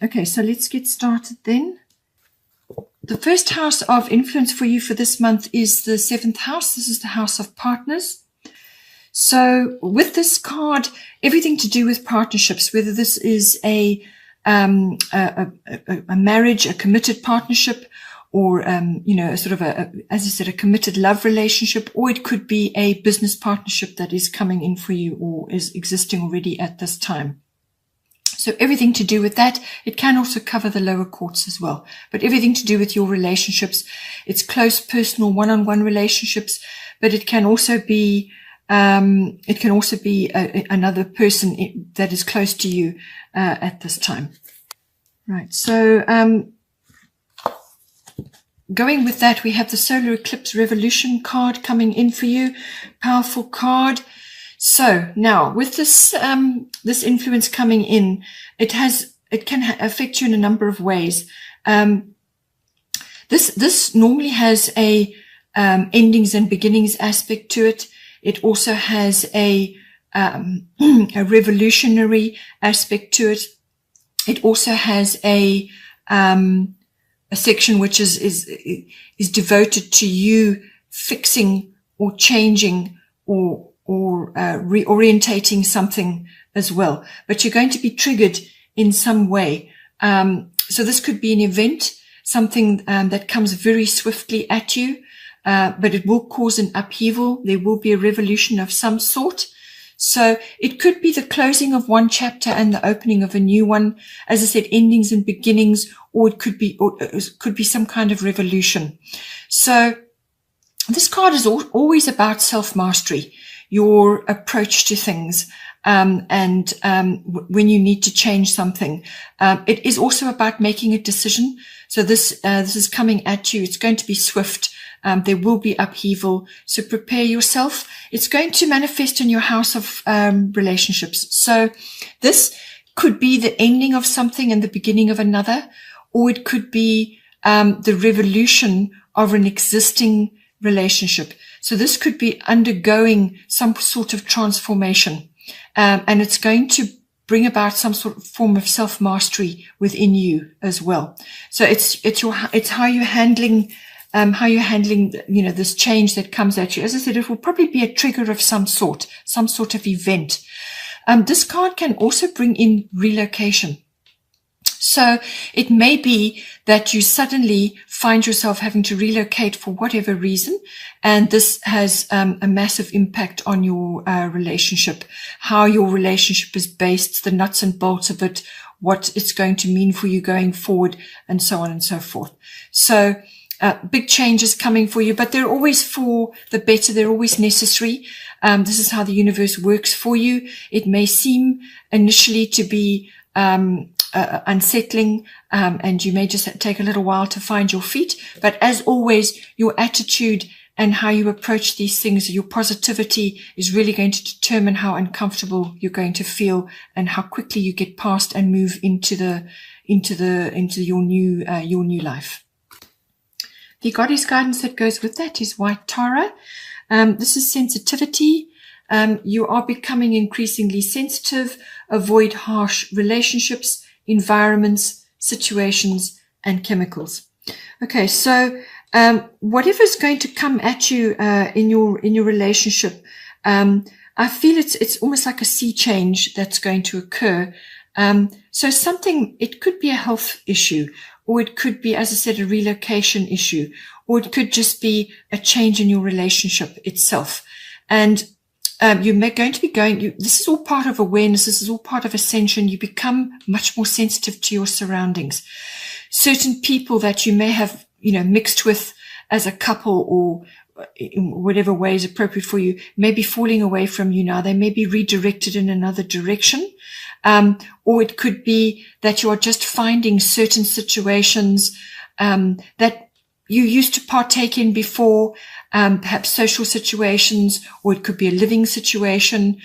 Okay, so let's get started then. The first house of influence for you for this month is the 7th house. This is the house of partners. So with this card, everything to do with partnerships, whether this is a marriage, a committed partnership, or, sort of as I said, a committed love relationship, or it could be a business partnership that is coming in for you or is existing already at this time. So everything to do with that. It can also cover the lower courts as well, but everything to do with your relationships. It's close, personal, one-on-one relationships, but it can also be another person that is close to you at this time. Right. So going with that, we have the Solar Eclipse Revolution card coming in for you. Powerful card. So now with this this influence coming in, it can affect you in a number of ways. This normally has a endings and beginnings aspect to it. It also has a revolutionary aspect to it. It also has a section which is devoted to you fixing or changing or reorientating something as well. But you're going to be triggered in some way. So this could be an event, something that comes very swiftly at you, but it will cause an upheaval. There will be a revolution of some sort. So it could be the closing of one chapter and the opening of a new one. As I said, endings and beginnings, or it could be some kind of revolution. So this card is always about self-mastery, your approach to things, and when you need to change something. It is also about making a decision. So this is coming at you. It's going to be swift. There will be upheaval. So prepare yourself. It's going to manifest in your house of relationships. So this could be the ending of something and the beginning of another, or it could be the revolution of an existing relationship. So this could be undergoing some sort of transformation, and it's going to bring about some sort of form of self-mastery within you as well. So it's how you're handling this change that comes at you. As I said, it will probably be a trigger of some sort of event. This card can also bring in relocation. So it may be that you suddenly find yourself having to relocate for whatever reason, and this has a massive impact on your relationship, how your relationship is based, the nuts and bolts of it, what it's going to mean for you going forward, and so on and so forth. So big changes coming for you, but they're always for the better. They're always necessary. This is how the universe works for you. It may seem initially to be unsettling, and you may just take a little while to find your feet. But as always, your attitude and how you approach these things, your positivity is really going to determine how uncomfortable you're going to feel and how quickly you get past and move into your new life. The goddess guidance that goes with that is White Tara. This is sensitivity. You are becoming increasingly sensitive. Avoid harsh relationships, environments, situations, and chemicals. Okay, so whatever's going to come at you in your relationship, I feel it's almost like a sea change that's going to occur. So something, it could be a health issue, or it could be, as I said, a relocation issue, or it could just be a change in your relationship itself. And you're going to be this is all part of awareness. This is all part of ascension. You become much more sensitive to your surroundings. Certain people that you may have, mixed with as a couple or in whatever way is appropriate for you may be falling away from you now. They may be redirected in another direction. Or it could be that you are just finding certain situations that you used to partake in before, perhaps social situations, or it could be a living situation,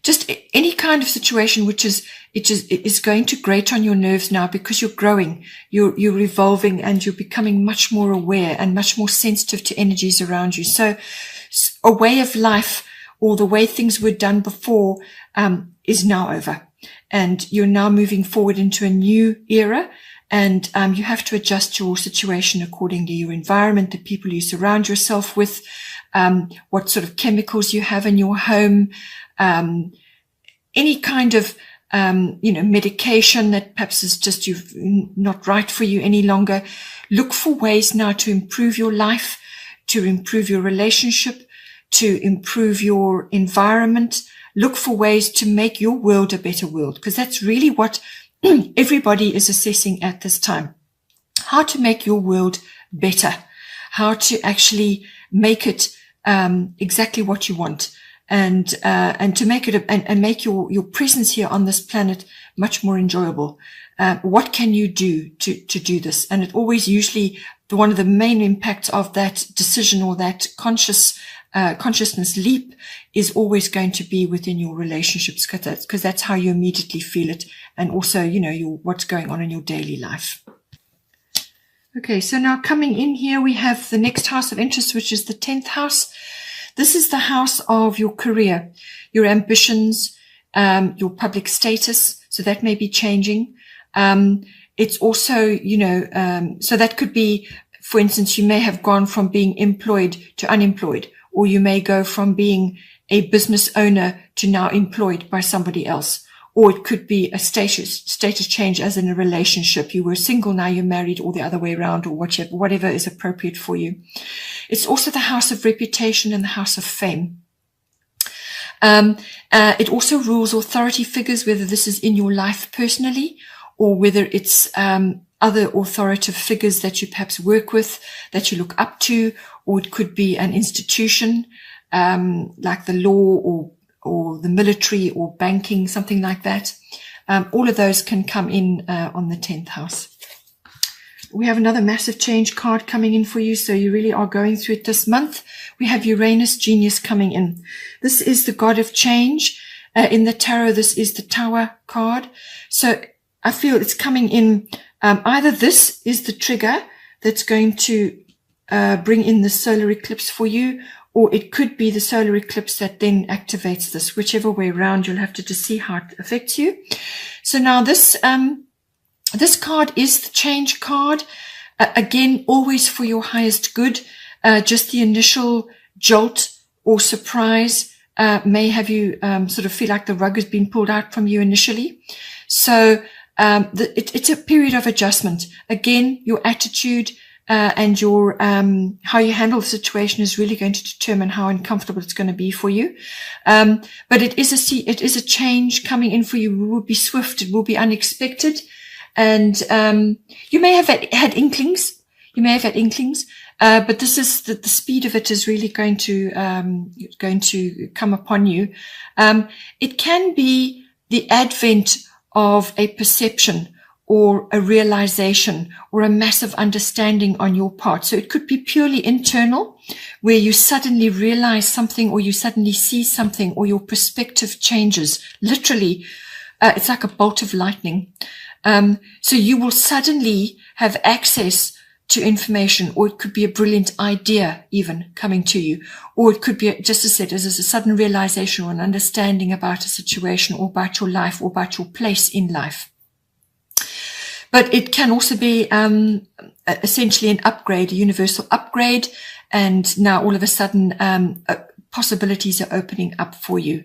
just any kind of situation which is going to grate on your nerves now because you're growing, you're evolving, and you're becoming much more aware and much more sensitive to energies around you. So a way of life, or the way things were done before, is now over. and you're now moving forward into a new era. And you have to adjust your situation accordingly, your environment, the people you surround yourself with, what sort of chemicals you have in your home, any kind of, medication that perhaps is just not right for you any longer. Look for ways now to improve your life, to improve your relationship, to improve your environment. Look for ways to make your world a better world, because that's really what everybody is assessing at this time. How to make your world better, how to actually make it exactly what you want, and to make it and make your presence here on this planet much more enjoyable. What can you do to do this? And it always usually one of the main impacts of that decision or that consciousness leap is always going to be within your relationships, because that's how you immediately feel it, and also what's going on in your daily life. Okay, so now coming in here, we have the next house of interest, which is the 10th house. This is the house of your career, your ambitions, your public status. So that may be changing. It's also, so that could be, for instance, you may have gone from being employed to unemployed, or you may go from being a business owner to now employed by somebody else. Or it could be a status change, as in a relationship. You were single, now you're married, or the other way around, or whatever is appropriate for you. It's also the house of reputation and the house of fame. It also rules authority figures, whether this is in your life personally, or whether it's other authoritative figures that you perhaps work with, that you look up to, or it could be an institution like the law or the military or banking, something like that. All of those can come in on the 10th house. We have another massive change card coming in for you, so you really are going through it this month. We have Uranus Genius coming in. This is the god of change. In the tarot, this is the Tower card. So I feel it's coming in. Either this is the trigger that's going to bring in the solar eclipse for you, or it could be the solar eclipse that then activates this. Whichever way around, you'll have to just see how it affects you. So now this card is the change card. Again, always for your highest good. Just the initial jolt or surprise may have you sort of feel like the rug has been pulled out from you initially. So it's a period of adjustment. Again, your attitude and your how you handle the situation is really going to determine how uncomfortable it's going to be for you. But it is a change coming in for you. It will be swift. It will be unexpected, and you may have had inklings. But this is the speed of it is really going to come upon you. It can be the advent of a perception or a realization or a massive understanding on your part. So it could be purely internal, where you suddenly realize something, or you suddenly see something, or your perspective changes. Literally, it's like a bolt of lightning. So you will suddenly have access to information, or it could be a brilliant idea even coming to you, or it could be, just as I said, as a sudden realization or an understanding about a situation or about your life or about your place in life. But it can also be essentially an upgrade, a universal upgrade, and now all of a sudden possibilities are opening up for you.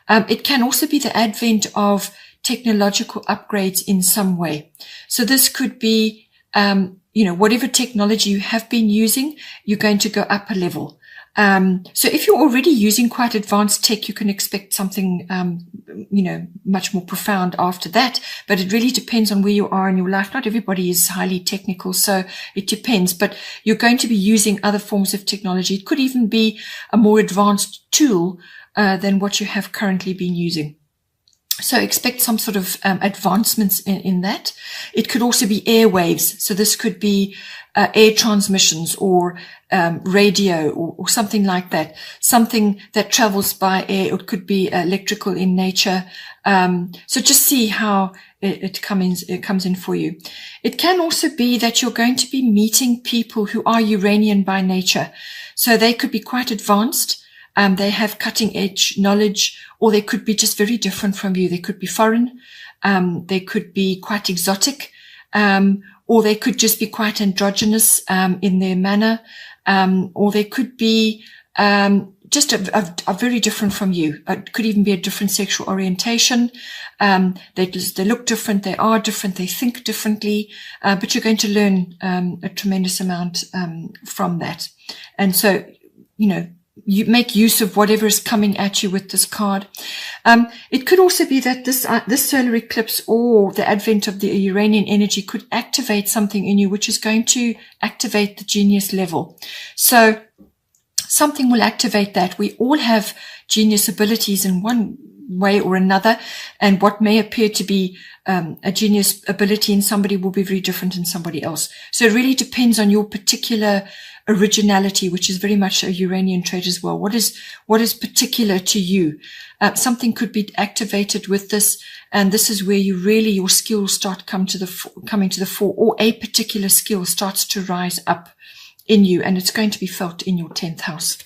It can also be the advent of technological upgrades in some way. So this could be whatever technology you have been using, you're going to go up a level. So if you're already using quite advanced tech, you can expect something, much more profound after that. But it really depends on where you are in your life. Not everybody is highly technical, so it depends. But you're going to be using other forms of technology. It could even be a more advanced tool than what you have currently been using. So expect some sort of advancements in that. It could also be airwaves. So this could be air transmissions or radio or something like that. Something that travels by air. It could be electrical in nature. So just see how it comes in for you. It can also be that you're going to be meeting people who are Uranian by nature. So they could be quite advanced. They have cutting edge knowledge, or they could be just very different from you. They could be foreign. They could be quite exotic, or they could just be quite androgynous in their manner, or they could be just are very different from you. It could even be a different sexual orientation. They look different, they are different, they think differently, but you're going to learn a tremendous amount from that. And so, you make use of whatever is coming at you with this card. It could also be that this solar eclipse or the advent of the Uranian energy could activate something in you, which is going to activate the genius level. So something will activate that. We all have genius abilities in one way or another, and what may appear to be a genius ability in somebody will be very different in somebody else. So it really depends on your particular originality, which is very much a Uranian trait as well. What is particular to you? Something could be activated with this, and this is where your skills start coming to the fore, or a particular skill starts to rise up in you, and it's going to be felt in your 10th house.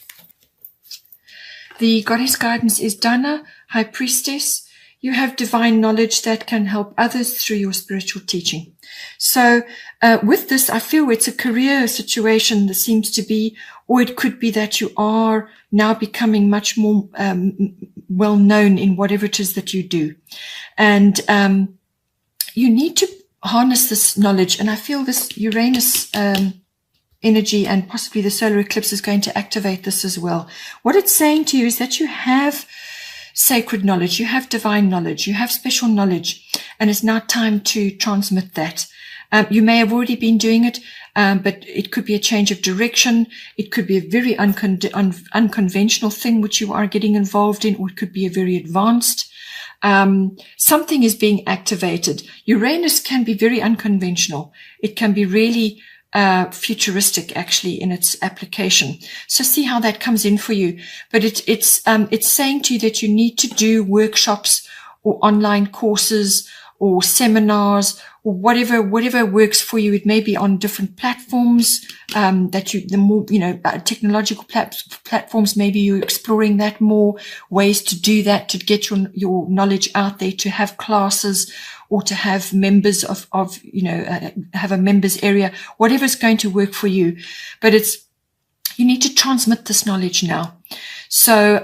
The goddess guidance is Dana, High Priestess. You have divine knowledge that can help others through your spiritual teaching. So with this, I feel it's a career situation that seems to be, or it could be that you are now becoming much more well known in whatever it is that you do. And you need to harness this knowledge. And I feel this Uranus energy and possibly the solar eclipse is going to activate this as well. What it's saying to you is that you have sacred knowledge, you have divine knowledge, you have special knowledge, and it's now time to transmit that. You may have already been doing it, but it could be a change of direction. It could be a very unconventional thing which you are getting involved in, or it could be a very advanced. Something is being activated. Uranus can be very unconventional. It can be really futuristic actually in its application. So see how that comes in for you. But it's saying to you that you need to do workshops or online courses or seminars or whatever works for you. It may be on different platforms, technological platforms, maybe you're exploring that more, ways to do that, to get your knowledge out there, to have classes or to have members have a members area, whatever's going to work for you. But you need to transmit this knowledge now. So,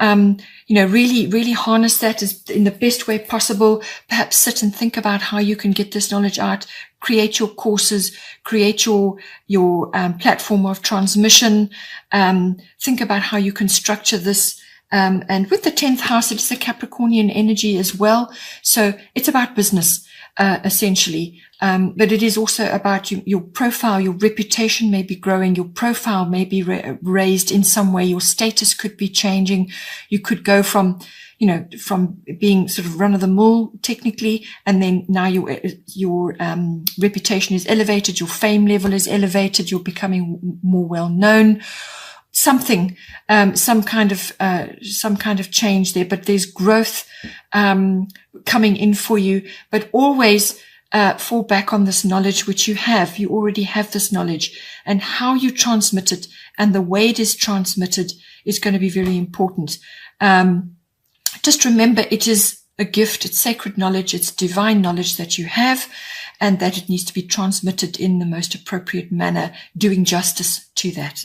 really harness that in the best way possible. Perhaps sit and think about how you can get this knowledge out, create your courses, create your platform of transmission, think about how you can structure this. And with the 10th house, it's the Capricornian energy as well. So it's about business, essentially. But it is also about your profile, your reputation may be growing, your profile may be raised in some way, your status could be changing. You could go from being sort of run of the mill technically, and then now your reputation is elevated, your fame level is elevated, you're becoming more well known. Something, some kind of change there, but there's growth, coming in for you, but always, fall back on this knowledge which you have. You already have this knowledge, and how you transmit it and the way it is transmitted is going to be very important. Just remember, it is a gift. It's sacred knowledge. It's divine knowledge that you have, and that it needs to be transmitted in the most appropriate manner, doing justice to that.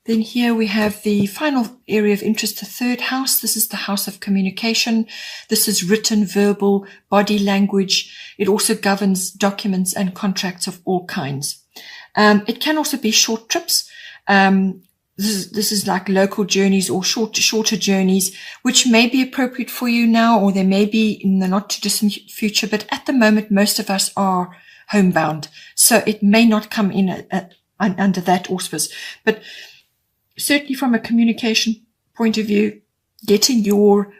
Then here we have the final area of interest, the 3rd house. This is the house of communication. This is written, verbal, body language. It also governs documents and contracts of all kinds. It can also be short trips. This is like local journeys or shorter journeys, which may be appropriate for you now, or they may be in the not too distant future. But at the moment, most of us are homebound, so it may not come in under that auspice. But certainly from a communication point of view, getting your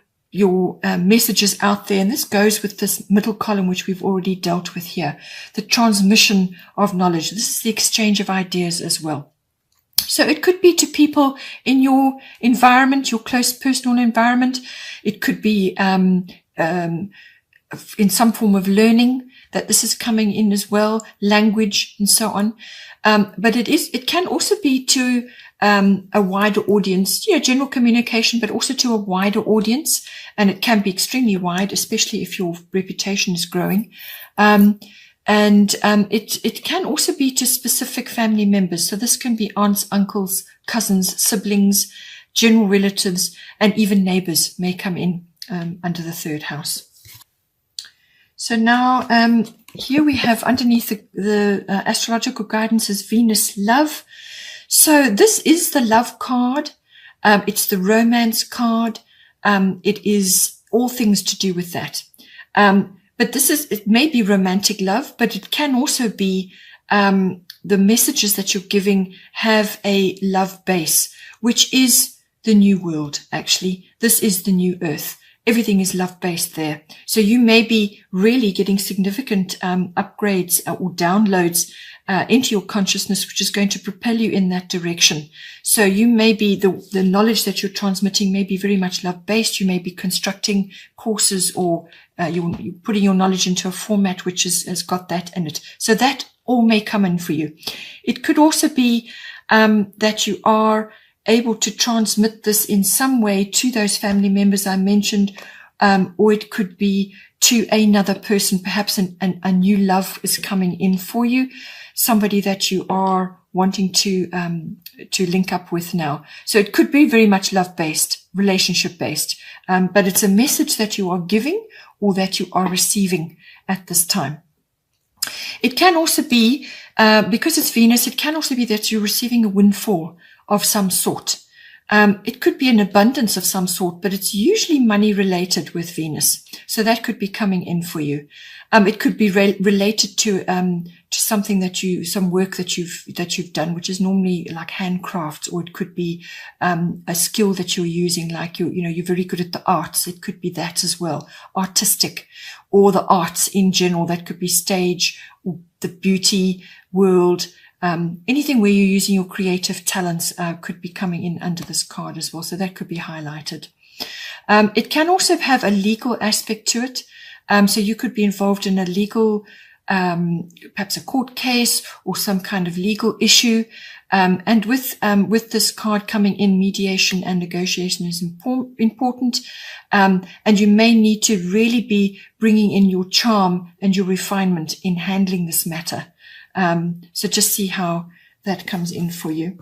messages out there. And this goes with this middle column, which we've already dealt with here, the transmission of knowledge. This is the exchange of ideas as well. So it could be to people in your environment, your close personal environment. It could be in some form of learning that this is coming in as well, language and so on. But it can also be to a wider audience, general communication, but also to a wider audience. And it can be extremely wide, especially if your reputation is growing. It can also be to specific family members. So this can be aunts, uncles, cousins, siblings, general relatives, and even neighbors may come in under the third house. So now here we have underneath the astrological guidance is Venus love. So this is the love card. It's the romance card. It is all things to do with that. But it may be romantic love, but it can also be the messages that you're giving have a love base, which is the new world, actually. This is the new earth. Everything is love-based there. So you may be really getting significant upgrades or downloads into your consciousness, which is going to propel you in that direction. So you may be, the knowledge that you're transmitting may be very much love-based. You may be constructing courses or you're putting your knowledge into a format which has got that in it. So that all may come in for you. It could also be that you are able to transmit this in some way to those family members I mentioned, or it could be to another person. Perhaps a new love is coming in for you, somebody that you are wanting to link up with now. So it could be very much love-based, relationship-based, but it's a message that you are giving or that you are receiving at this time. It can also be, because it's Venus, it can also be that you're receiving a windfall of some sort. It could be an abundance of some sort, but it's usually money related with Venus. So that could be coming in for you. It could be related to something some work that you've done, which is normally like handcrafts, or it could be a skill that you're using, like you're very good at the arts. It could be that as well, artistic, or the arts in general. That could be stage, or the beauty world. Anything where you're using your creative talents could be coming in under this card as well. So that could be highlighted. It can also have a legal aspect to it. So you could be involved in a legal, perhaps a court case or some kind of legal issue. And with this card coming in, mediation and negotiation is important. And you may need to really be bringing in your charm and your refinement in handling this matter. So just see how that comes in for you.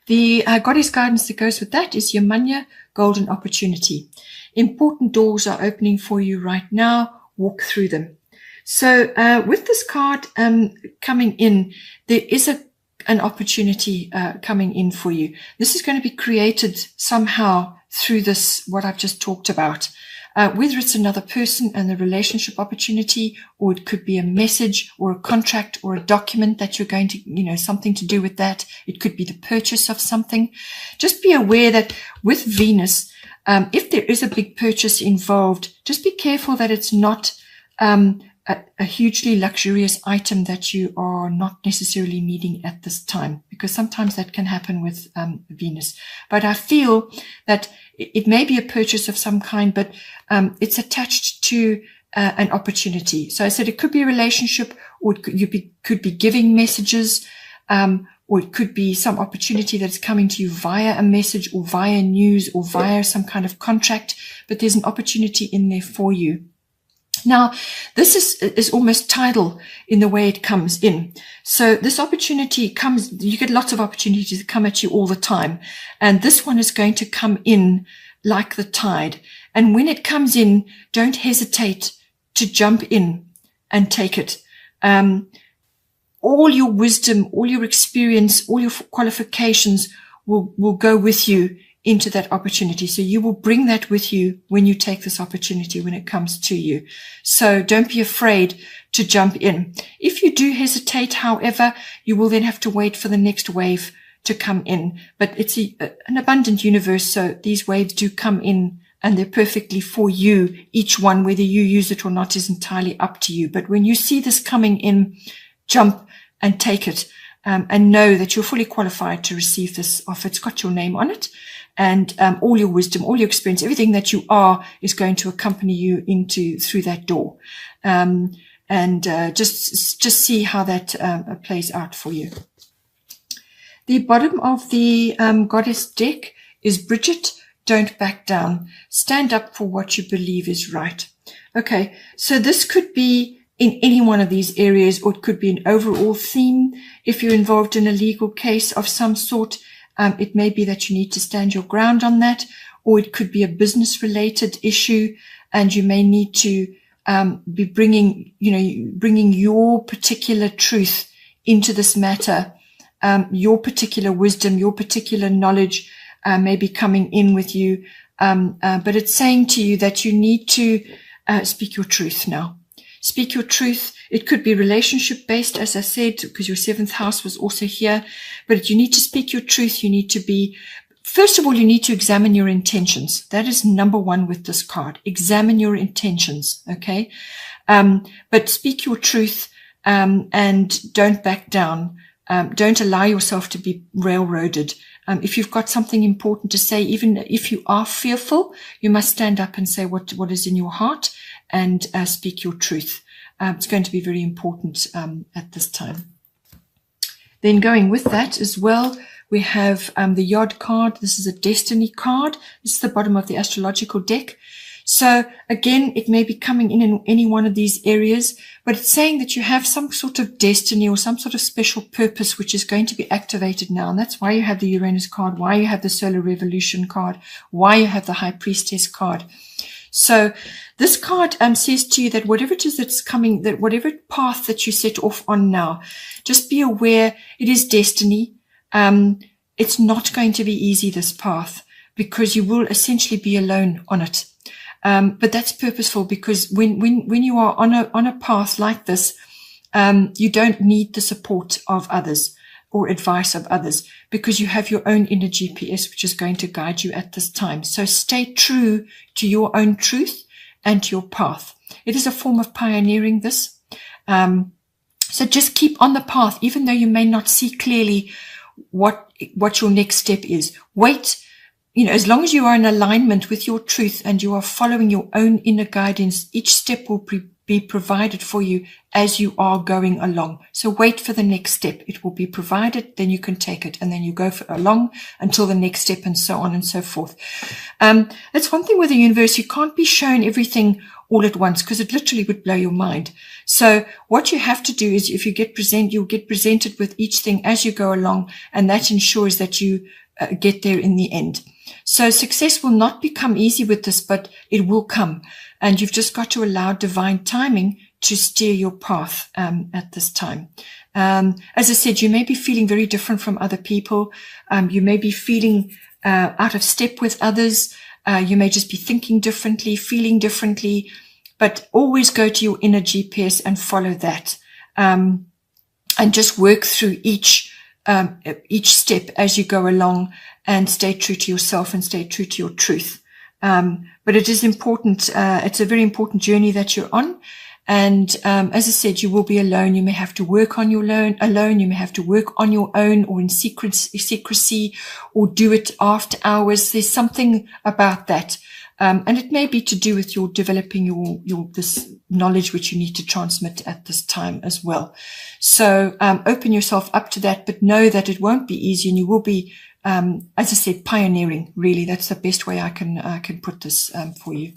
The goddess guidance that goes with that is Yamanya, golden opportunity. Important doors are opening for you right now. Walk through them. So with this card coming in, there is an opportunity coming in for you. This is going to be created somehow through this, what I've just talked about. Whether it's another person and the relationship opportunity, or it could be a message or a contract or a document that you're going to, something to do with that. It could be the purchase of something. Just be aware that with Venus, if there is a big purchase involved, just be careful that it's not a hugely luxurious item that you are not necessarily needing at this time, because sometimes that can happen with Venus. But I feel that it may be a purchase of some kind, but it's attached to an opportunity. So I said it could be a relationship, or you could be giving messages, or it could be some opportunity that's coming to you via a message or via news or via some kind of contract, but there's an opportunity in there for you. Now, this is almost tidal in the way it comes in. So this opportunity comes, you get lots of opportunities that come at you all the time. And this one is going to come in like the tide. And when it comes in, don't hesitate to jump in and take it. All your wisdom, all your experience, all your qualifications will go with you into that opportunity. So you will bring that with you when you take this opportunity, when it comes to you. So don't be afraid to jump in. If you do hesitate, however, you will then have to wait for the next wave to come in. But it's an abundant universe, so these waves do come in and they're perfectly for you. Each one, whether you use it or not, is entirely up to you. But when you see this coming in, jump and take it, and know that you're fully qualified to receive this offer. It's got your name on it. And all your wisdom, all your experience, everything that you are is going to accompany you through that door. and just see how that plays out for you. The bottom of the Goddess deck is Bridget, don't back down. Stand up for what you believe is right. Okay, so this could be in any one of these areas, or it could be an overall theme. If you're involved in a legal case of some sort, it may be that you need to stand your ground on that, or it could be a business-related issue, and you may need to be bringing your particular truth into this matter. Your particular wisdom, your particular knowledge may be coming in with you, but it's saying to you that you need to speak your truth now. Speak your truth. It could be relationship based, as I said, because your 7th house was also here, but you need to speak your truth. You need to be, first of all, you need to examine your intentions. That is number one with this card. Examine your intentions. Okay. But speak your truth, and don't back down. Don't allow yourself to be railroaded. If you've got something important to say, even if you are fearful, you must stand up and say what is in your heart, and speak your truth. It's going to be very important at this time. Then going with that as well, we have the Yod card. This is a destiny card. This is the bottom of the astrological deck. So again, it may be coming in any one of these areas, but it's saying that you have some sort of destiny or some sort of special purpose which is going to be activated now. And that's why you have the Uranus card, why you have the Solar Revolution card, why you have the High Priestess card. So this card says to you that whatever it is that's coming, that whatever path that you set off on now, just be aware it is destiny. It's not going to be easy, this path, because you will essentially be alone on it. But that's purposeful, because when you are on a path like this, you don't need the support of others or advice of others, because you have your own inner GPS, which is going to guide you at this time. So stay true to your own truth and to your path. It is a form of pioneering, this. So just keep on the path, even though you may not see clearly what your next step is. Wait. As long as you are in alignment with your truth and you are following your own inner guidance, each step will be provided for you as you are going along. So wait for the next step. It will be provided, then you can take it, and then you go along until the next step, and so on and so forth. That's one thing with the universe. You can't be shown everything all at once, because it literally would blow your mind. So what you have to do is, if you'll get presented with each thing as you go along, and that ensures that you get there in the end. So success will not become easy with this, but it will come. And you've just got to allow divine timing to steer your path at this time. As I said, you may be feeling very different from other people. You may be feeling out of step with others. You may just be thinking differently, feeling differently, but always go to your inner GPS and follow that. And just work through each step as you go along, and stay true to yourself and stay true to your truth. But it is important. It's a very important journey that you're on. And as I said, you will be alone. You may have to work on your alone. You may have to work on your own, or in secrecy, or do it after hours. There's something about that. And it may be to do with your developing this knowledge which you need to transmit at this time as well. So open yourself up to that, but know that it won't be easy, and you will be, as I said, pioneering. Really, that's the best way I can put this for you.